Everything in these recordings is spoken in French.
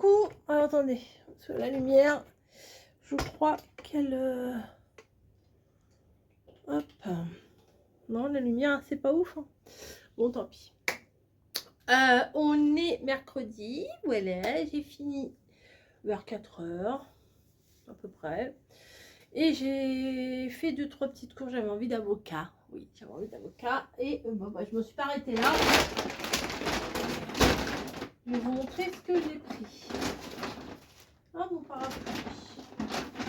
coup, alors, attendez, sur la lumière, je crois qu'elle... Hop. Non, la lumière, c'est pas ouf. Hein. Bon, tant pis. On est mercredi. Voilà, j'ai fini vers 4h, à peu près. Et j'ai fait 2-3 petites courses. J'avais envie d'avocat. Oui, j'avais envie d'avocat. Et je me suis pas arrêtée là. Je vais vous montrer ce que j'ai pris. Ah, mon parapluie.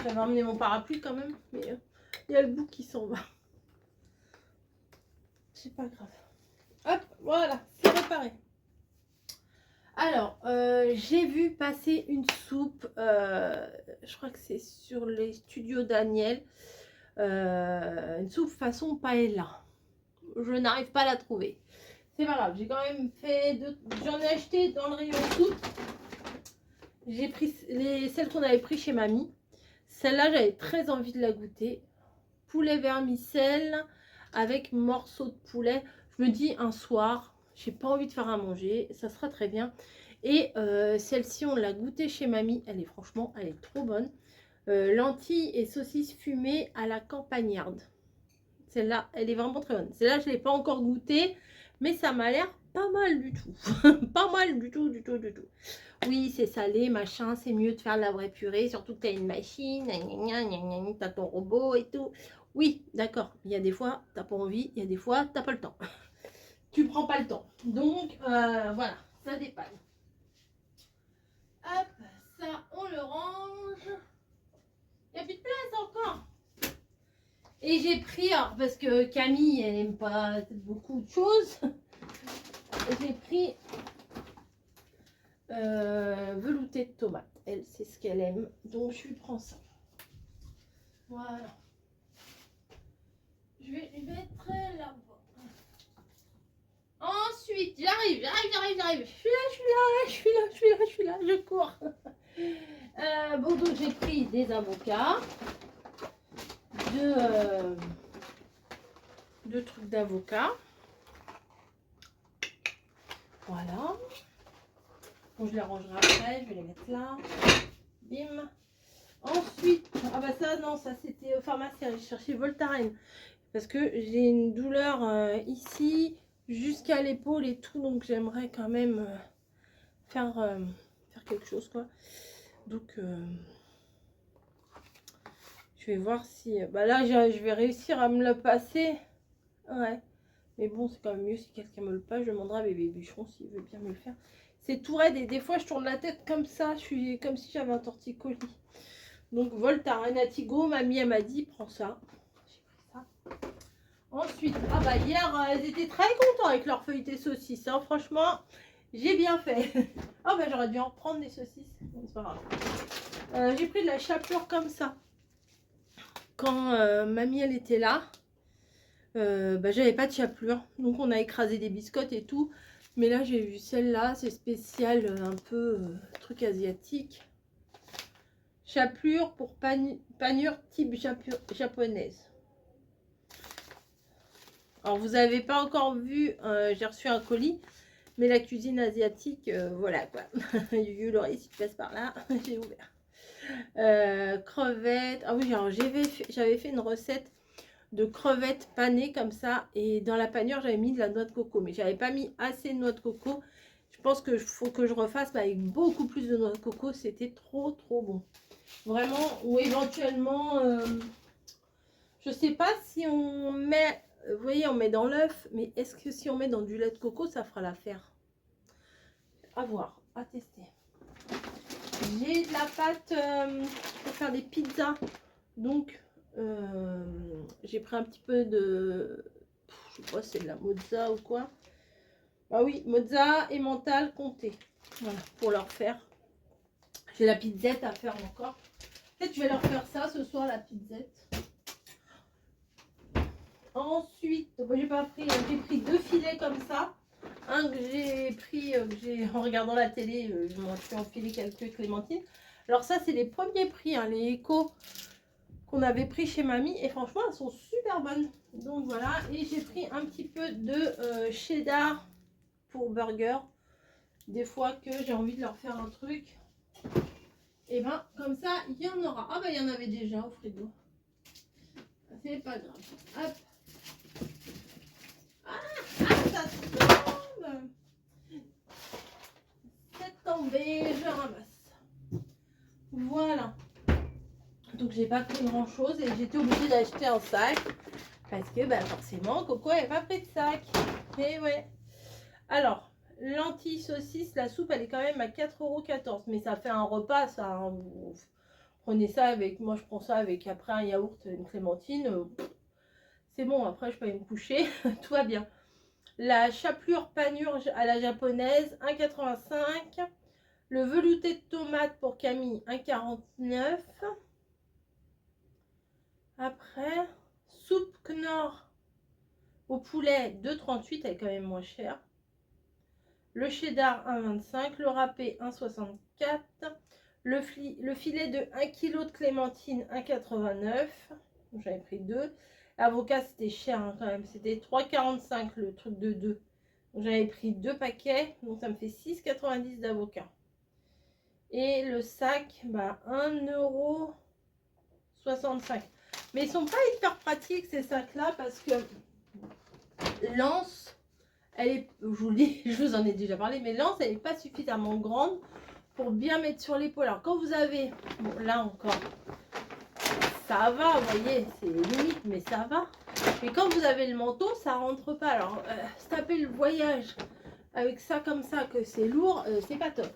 J'avais emmené mon parapluie quand même. Mais il y a le bout qui s'en va. C'est pas grave. Hop, voilà, c'est réparé. Alors, j'ai vu passer une soupe, je crois que c'est sur les studios Daniel, une soupe façon paella. Je n'arrive pas à la trouver. C'est pas grave, j'ai quand même fait j'en ai acheté dans le rayon soupe. J'ai pris celles qu'on avait pris chez mamie. Celle-là, j'avais très envie de la goûter. Poulet vermicelle avec morceaux de poulet. Je me dis un soir, j'ai pas envie de faire à manger, ça sera très bien. Et celle-ci, on l'a goûtée chez mamie. Elle est trop bonne. Lentilles et saucisses fumées à la campagnarde. Celle-là, elle est vraiment très bonne. Celle-là, je ne l'ai pas encore goûtée, mais ça m'a l'air pas mal du tout. Pas mal du tout. Oui, c'est salé, machin, c'est mieux de faire de la vraie purée, surtout que tu as une machine, tu as ton robot et tout. Oui, d'accord. Il y a des fois, tu n'as pas envie, il y a des fois, tu n'as pas le temps. Tu prends pas le temps. Donc, voilà, ça dépanne. Hop, ça, on le range. Il n'y a plus de place encore. Et j'ai pris, alors, parce que Camille, elle n'aime pas beaucoup de choses. J'ai pris velouté de tomate. Elle, c'est ce qu'elle aime. Donc, je lui prends ça. Voilà. Je vais mettre là-bas. Ensuite, j'arrive. Je suis là. Je cours. Bon, donc j'ai pris des avocats. Deux trucs d'avocat. Voilà. Bon, je les rangerai après. Je vais les mettre là. Bim. Ensuite, ah bah ça, non, ça c'était au pharmacien. J'ai cherché Voltaren. Parce que j'ai une douleur ici, jusqu'à l'épaule et tout. Donc j'aimerais quand même faire quelque chose, quoi. Donc, je vais voir si... Bah là, je vais réussir à me le passer. Ouais. Mais bon, c'est quand même mieux si quelqu'un me le passe. Je demanderai à bébé Bûcheron s'il veut bien me le faire. C'est tout raide et des fois, je tourne la tête comme ça. Je suis comme si j'avais un torticolis. Donc, Voltaren Atigo, mamie, elle m'a dit, prends ça. J'ai pris ça. Ensuite, ah bah hier, elles étaient très contents avec leur feuilleté saucisse. Hein. Franchement, j'ai bien fait. Ah bah j'aurais dû en reprendre des saucisses. Bon, c'est pas grave. J'ai pris de la chapelure comme ça. Quand mamie, elle était là, bah, j'avais pas de chapelure. Donc, on a écrasé des biscottes et tout. Mais là, j'ai vu celle-là. C'est spécial, un peu truc asiatique. Chapelure pour panure type japonaise. Alors, vous n'avez pas encore vu, j'ai reçu un colis, mais la cuisine asiatique, voilà quoi. Laurie, si tu passes par là, j'ai ouvert. Crevettes. Ah oui, j'avais fait une recette de crevettes panées comme ça. Et dans la panure, j'avais mis de la noix de coco. Mais j'avais pas mis assez de noix de coco. Je pense qu'il faut que je refasse avec beaucoup plus de noix de coco. C'était trop bon. Vraiment, ou éventuellement, je sais pas si on met... Vous voyez, on met dans l'œuf, mais est-ce que si on met dans du lait de coco, ça fera l'affaire? À voir, à tester. J'ai de la pâte pour faire des pizzas. Donc, j'ai pris un petit peu de... Je sais pas si c'est de la mozza ou quoi. Ah oui, mozza et mental comté. Voilà, pour leur faire. J'ai la pizzette à faire encore. Peut-être je vais leur faire ça ce soir, la pizzette. Ensuite, j'ai pas pris, j'ai pris 2 filets comme ça. Un que j'ai pris, en regardant la télé, je m'en suis enfilé quelques clémentines. Alors ça, c'est les premiers prix, hein, les échos qu'on avait pris chez mamie. Et franchement, elles sont super bonnes. Donc voilà, et j'ai pris un petit peu de cheddar pour burger. Des fois que j'ai envie de leur faire un truc. Et ben comme ça, il y en aura. Ah bah il y en avait déjà au frigo. C'est pas grave. Hop. Ça tombe. C'est tombé, je ramasse. Voilà. Donc j'ai pas pris grand chose et j'étais obligée d'acheter un sac. Parce que bah, forcément, Coco n'avait pas pris de sac. Et ouais. Alors, lentilles, saucisses, la soupe, elle est quand même à 4,14 €. Mais ça fait un repas, ça. Hein. Vous prenez ça avec, moi je prends ça avec après un yaourt, une clémentine. C'est bon, après je peux aller me coucher. Tout va bien. La chapelure panurge à la japonaise, 1,85 €. Le velouté de tomate pour Camille, 1,49 €. Après, soupe Knorr au poulet, 2,38 €, elle est quand même moins chère. Le cheddar, 1,25 €. Le râpé, 1,64 €. Le filet de 1 kg de clémentine, 1,89 €. J'avais pris 2. L'avocat, c'était cher hein, quand même. C'était 3,45 € le truc de 2. J'avais pris 2 paquets. Donc ça me fait 6,90 € d'avocat. Et le sac, bah, 1,65 €. Mais ils sont pas hyper pratiques ces sacs-là parce que l'anse, elle est, je vous le dis, je vous en ai déjà parlé, mais l'anse, elle n'est pas suffisamment grande pour bien mettre sur l'épaule. Alors quand vous avez, bon là encore, ça va, vous voyez, c'est limite, mais ça va. Mais quand vous avez le manteau, ça rentre pas. Alors, se taper le voyage avec ça comme ça, que c'est lourd, c'est pas top.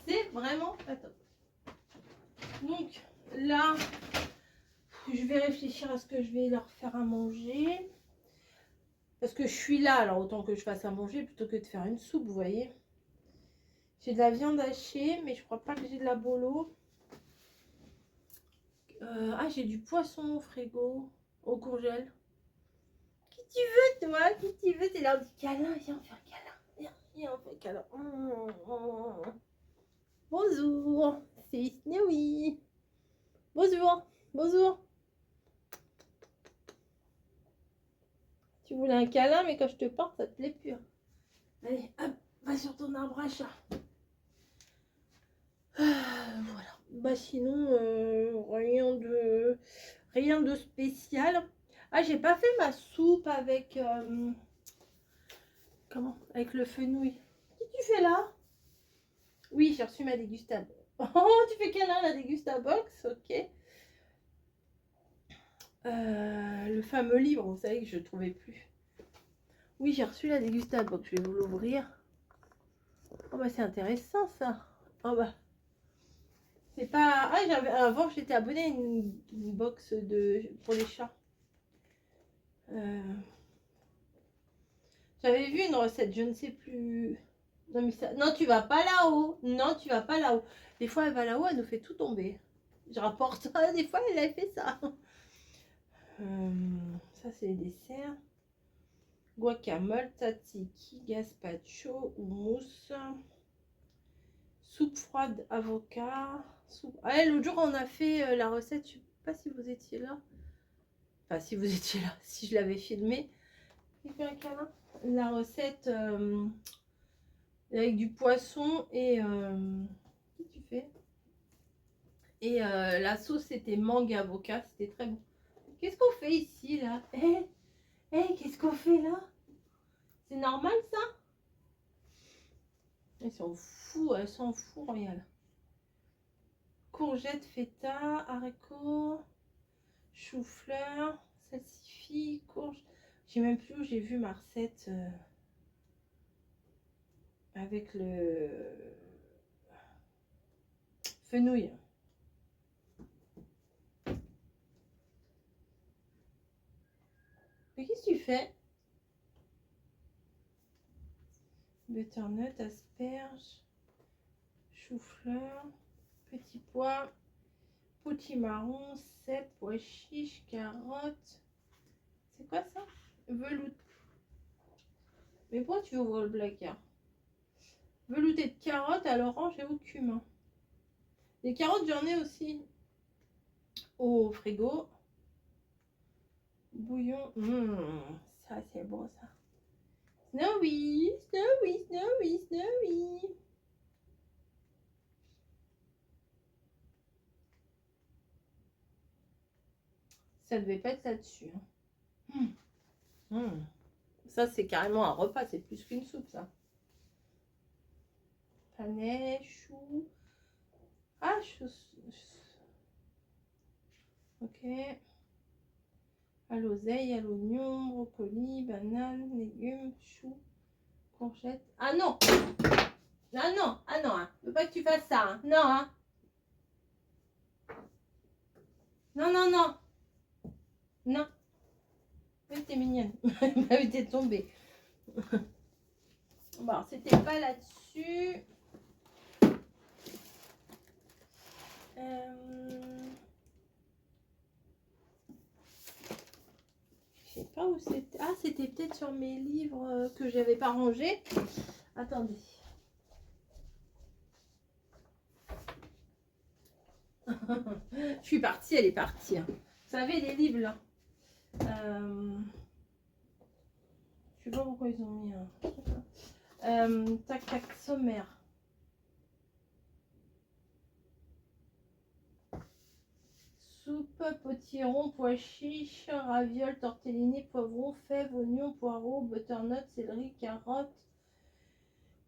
C'est vraiment pas top. Donc là, je vais réfléchir à ce que je vais leur faire à manger. Parce que je suis là, alors autant que je fasse à manger plutôt que de faire une soupe, vous voyez. J'ai de la viande hachée, mais je crois pas que j'ai de la bolo. Ah, j'ai du poisson au frigo, au congèle. Qui tu veux, toi? Qui tu veux? C'est l'heure du câlin. Viens, on fait un câlin. Viens, on fait un câlin. Bonjour, c'est Snowy. Bonjour, bonjour. Tu voulais un câlin, mais quand je te porte, ça te plaît plus. Allez, hop, va sur ton arbre à chat. Voilà. Bah sinon, rien de spécial. Ah, j'ai pas fait ma soupe avec comment? Avec le fenouil. Qu'est-ce que tu fais là? Oui, j'ai reçu ma dégusta. Oh, tu fais câlin la dégusta-box, ok. Le fameux livre, vous savez que je ne trouvais plus. Oui, j'ai reçu la dégusta-box. Je vais vous l'ouvrir. Oh bah c'est intéressant ça. Oh bah. C'est pas. Ah, avant j'étais abonnée à une box pour les chats. J'avais vu une recette, je ne sais plus. Non, mais ça... non, tu vas pas là-haut. Non, tu vas pas là-haut. Des fois, elle va là-haut, elle nous fait tout tomber. Je rapporte. Des fois, elle a fait ça. Ça, c'est les desserts. Guacamole, tzatziki, gazpacho, houmous. Soupe froide, avocat. Soupe... Ah, l'autre jour, on a fait la recette. Je ne sais pas si vous étiez là. Enfin, si vous étiez là, si je l'avais filmé. Il fait un câlin. La recette avec du poisson et qu'est-ce que tu fais? Et la sauce c'était mangue avocat, c'était très bon. Qu'est-ce qu'on fait ici là? Qu'est-ce qu'on fait là? C'est normal ça? Ils s'en foutent, elle s'en fout, regarde. Courgettes, feta, haricots, chou-fleur, salsifis, courge. J'ai même plus où j'ai vu ma recette avec le fenouil. Mais qu'est-ce que tu fais? Butternut, asperges, chou-fleur, petits pois, potimarron, cèpe, pois chiches, carottes. C'est quoi ça? Velouté. Mais pourquoi tu ouvres le placard? Velouté de carottes à l'orange et au cumin. Les carottes, j'en ai aussi au frigo. Bouillon. Ça, c'est bon ça. Snowy, Snowy, Snowy, Snowy. Ça devait pas être là-dessus. Ça, c'est carrément un repas. C'est plus qu'une soupe, ça. Panais, chou. Ah, chou. Ok. À l'oseille, à l'oignon, brocoli, banane, légumes, choux, courgettes. Ah non! Ah non! Ah non! Hein. Je veux pas que tu fasses ça. Hein. Non! Hein. Non, non, non! Non! Oui, t'es mignonne. Oui, t'es tombée. Bon, c'était pas là-dessus. Je sais pas où c'était. Ah, c'était peut-être sur mes livres que j'avais pas rangés. Attendez. Je suis partie, elle est partie. Hein. Vous savez, les livres là. Je sais pas pourquoi ils ont mis un truc là. Tac, tac, sommaire. Soupe, potiron, pois chiches, ravioles, tortellini, poivron, fèves, oignons, poireaux, butternut, céleri, carottes,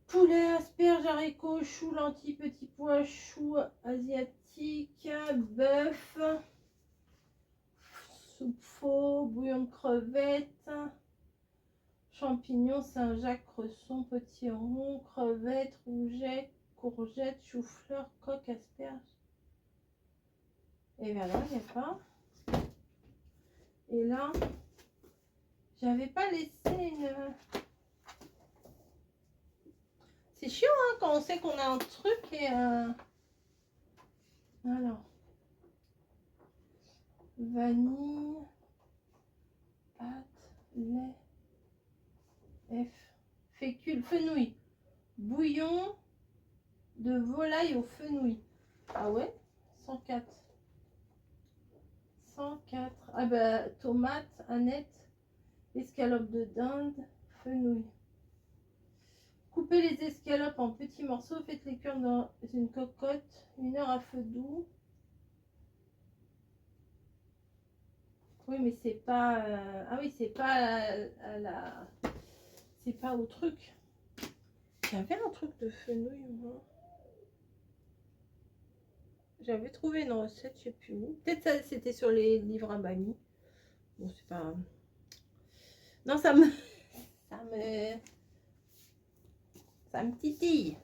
poulet, asperges, haricots, choux, lentilles, petits pois, choux asiatiques, bœuf, soupe faux, bouillon de crevettes, champignons, Saint-Jacques, cresson, potiron, crevettes, rougettes, courgettes, chou-fleur, coque, asperges. Et voilà, il n'y a pas. Et là, j'avais pas laissé une... C'est chiant hein, quand on sait qu'on a un truc et... Alors. Vanille. Pâte. Lait. F. Fécule. Fenouil. Bouillon de volaille au fenouil. Ah ouais 104. 104. Ah bah, tomate, aneth, escalope de dinde, fenouil. Coupez les escalopes en petits morceaux, faites-les cuire dans une cocotte, 1 heure à feu doux. Oui, mais c'est pas... Ah oui, c'est pas à la... C'est pas au truc. J'avais un truc de fenouil, moi. J'avais trouvé une recette, je sais plus où. Peut-être ça, c'était sur les livres à mamie. Bon, c'est pas... Non, ça me... Ça me titille.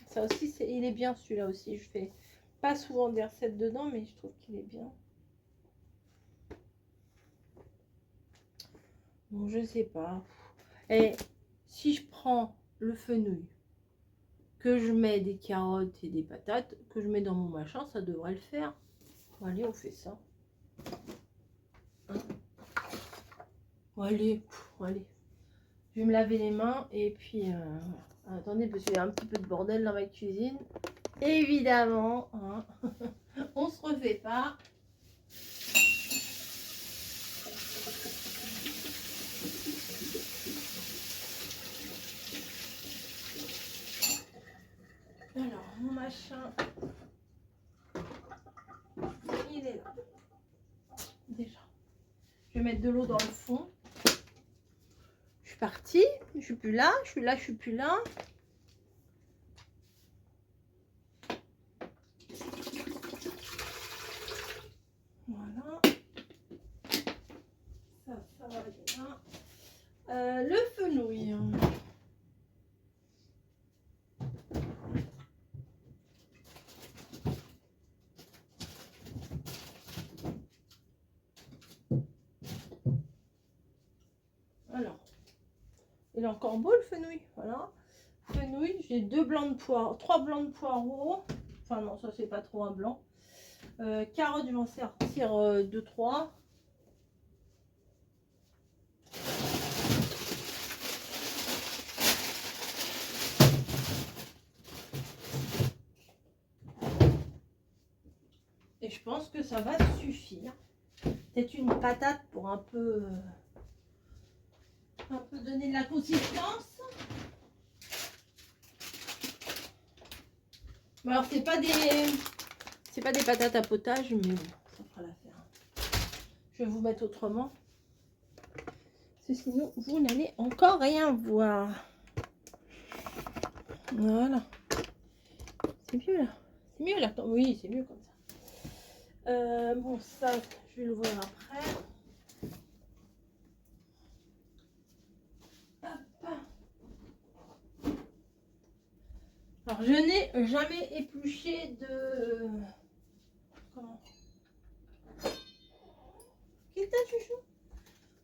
Ça aussi, il est bien celui-là aussi. Je fais pas souvent des recettes dedans, mais je trouve qu'il est bien. Bon, je sais pas. Et si je prends le fenouil, que je mets des carottes et des patates, que je mets dans mon machin, ça devrait le faire. Bon, allez, on fait ça. Hein bon, allez, allez. Je vais me laver les mains et puis... Attendez, parce qu'il y a un petit peu de bordel dans ma cuisine. Évidemment, hein. On se refait pas. Alors, mon machin, il est là. Déjà. Je vais mettre de l'eau dans le fond. Je suis partie, je suis plus là, je suis là, je suis plus là. Voilà. Ça va bien. Le fenouil. Alors, il est encore beau le fenouil. Voilà. Fenouil, j'ai 2 blancs de poireaux, 3 blancs de poireaux. Enfin non, ça c'est pas trop un blanc. Carottes, je vais en sortir 2-3. Et je pense que ça va suffire. Peut-être une patate pour un peu donner de la consistance. Alors, c'est pas des patates à potage, mais bon, ça fera l'affaire. Je vais vous mettre autrement. Parce que sinon, vous n'allez encore rien voir. Voilà. C'est mieux là. C'est mieux là. Oui, c'est mieux comme ça. Bon, ça, je vais l'ouvrir après. Hop. Alors, je n'ai jamais épluché de... Comment? Qu'est-ce que t'as, chouchou?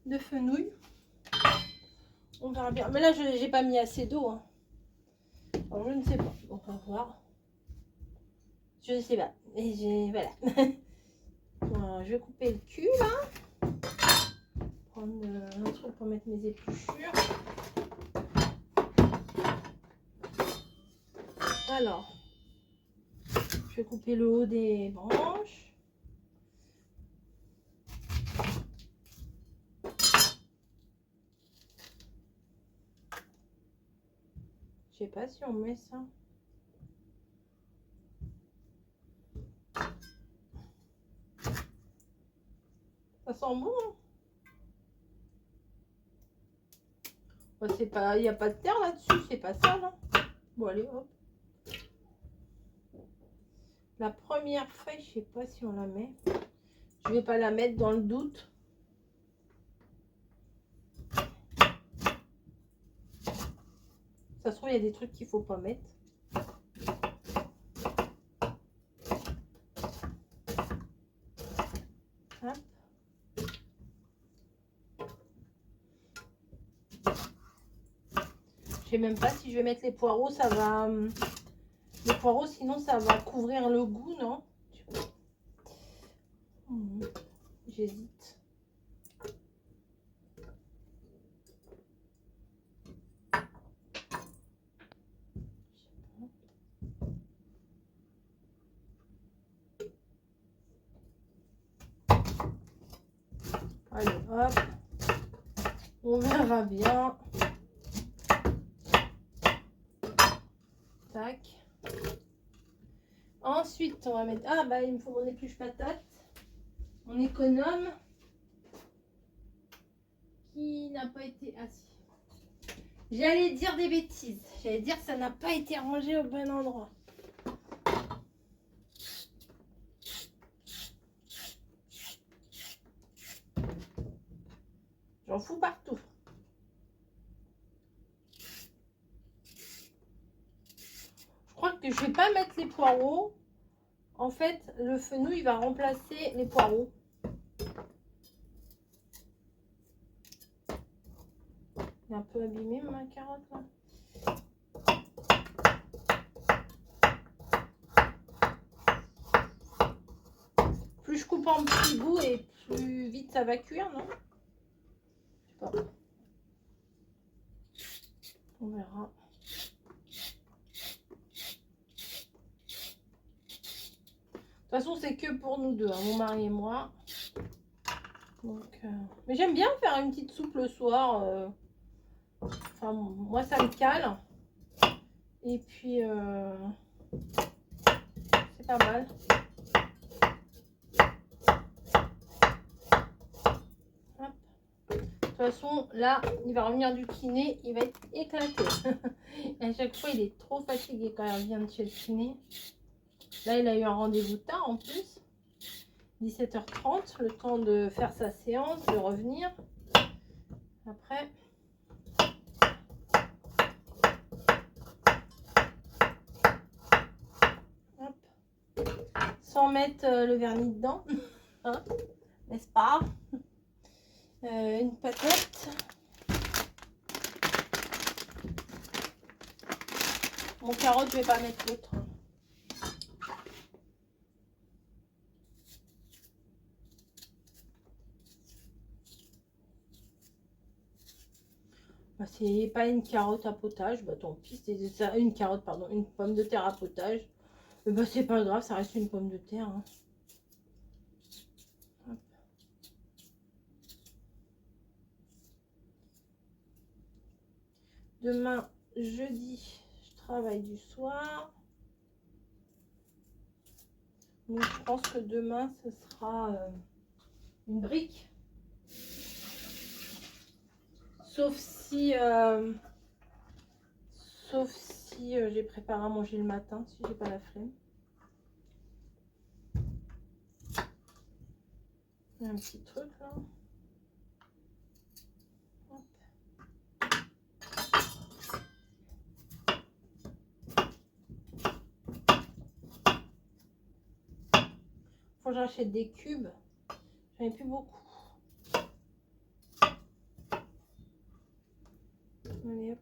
De fenouil. On verra bien. Mais là, je n'ai pas mis assez d'eau. Hein. Alors, je ne sais pas. On va voir. Je ne sais pas. Et j'ai... Voilà. Alors, je vais couper le cul, là. Prendre un truc pour mettre mes épluchures. Alors, je vais couper le haut des branches. Je sais pas si on met ça. Ça sent bon, hein? Bah, c'est pas, il n'y a pas de terre là-dessus, c'est pas ça, là. Bon, allez, hop. La première feuille, je sais pas si on la met. Je vais pas la mettre dans le doute. Ça se trouve, il y a des trucs qu'il faut pas mettre. Hop. Je sais même pas si je vais mettre les poireaux, ça va... Les poireaux, sinon, ça va couvrir le goût, non? J'hésite. Allez, hop. On verra bien. Tac. Ensuite, on va mettre... Ah, bah, il me faut mon épluche patate. Mon économe. Qui n'a pas été assis. J'allais dire des bêtises. J'allais dire que ça n'a pas été rangé au bon endroit. J'en fous partout. Je crois que je vais pas mettre les poireaux. En fait, le fenouil va remplacer les poireaux. Il est un peu abîmé ma carotte là. Plus je coupe en petits bouts et plus vite ça va cuire, non? Je sais pas. On verra. De toute façon, c'est que pour nous deux, hein, mon mari et moi. Donc, mais j'aime bien faire une petite soupe le soir. Enfin, moi, ça me cale. Et puis, c'est pas mal. Hop. De toute façon, là, il va revenir du kiné. Il va être éclaté. À chaque fois, il est trop fatigué quand il vient de chez le kiné. Là, il a eu un rendez-vous tard en plus. 17h30, le temps de faire sa séance, de revenir. Après, hop, sans mettre le vernis dedans, hein, n'est-ce pas? Une patate. Mon carotte, je vais pas mettre l'autre. Bah, c'est pas une carotte à potage, bah tant pis, c'est ça, une carotte, pardon, une pomme de terre à potage. Bah c'est pas grave, ça reste une pomme de terre. Hein. Demain, jeudi, je travaille du soir. Donc je pense que demain ce sera une brique. Sauf si j'ai préparé à manger le matin, si j'ai pas la flemme. Un petit truc là. Hop. Faut que j'achète des cubes. J'en ai plus beaucoup. Allez hop.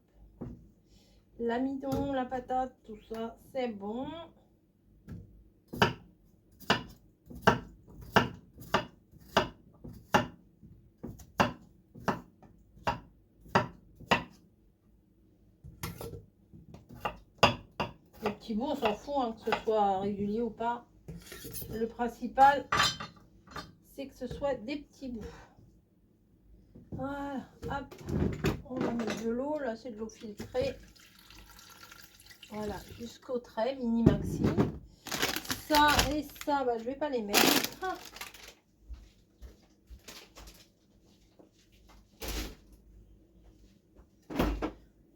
L'amidon, la patate, tout ça, c'est bon. Les petits bouts, on s'en fout, hein, que ce soit régulier ou pas. Le principal, c'est que ce soit des petits bouts. Voilà, hop. On va mettre de l'eau, là c'est de l'eau filtrée. Voilà, jusqu'au trait, mini maxi. Ça et ça, bah, je vais pas les mettre.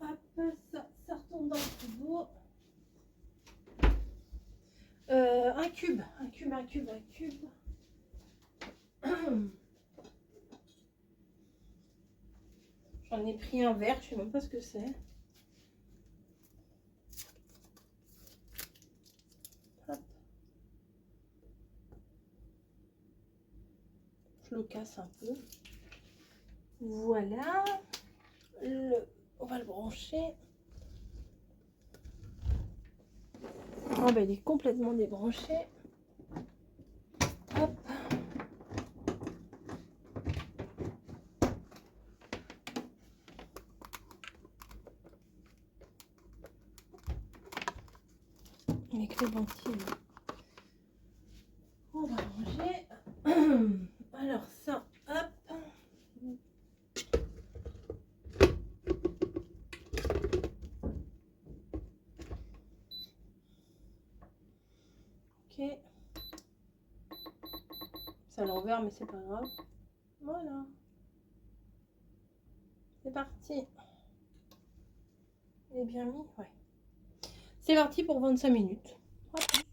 Hop, ça retourne dans le frigo. Un cube. J'en ai pris un vert, je sais même pas ce que c'est. Hop. Je le casse un peu. Voilà. On va le brancher. Oh ben il est complètement débranché. Hop. Avec les ventiles. On va ranger. Alors ça, hop. Ok. Ça l'envers, mais c'est pas grave. Voilà. C'est parti. Il est bien mis, ouais. C'est parti pour 25 minutes. Hop.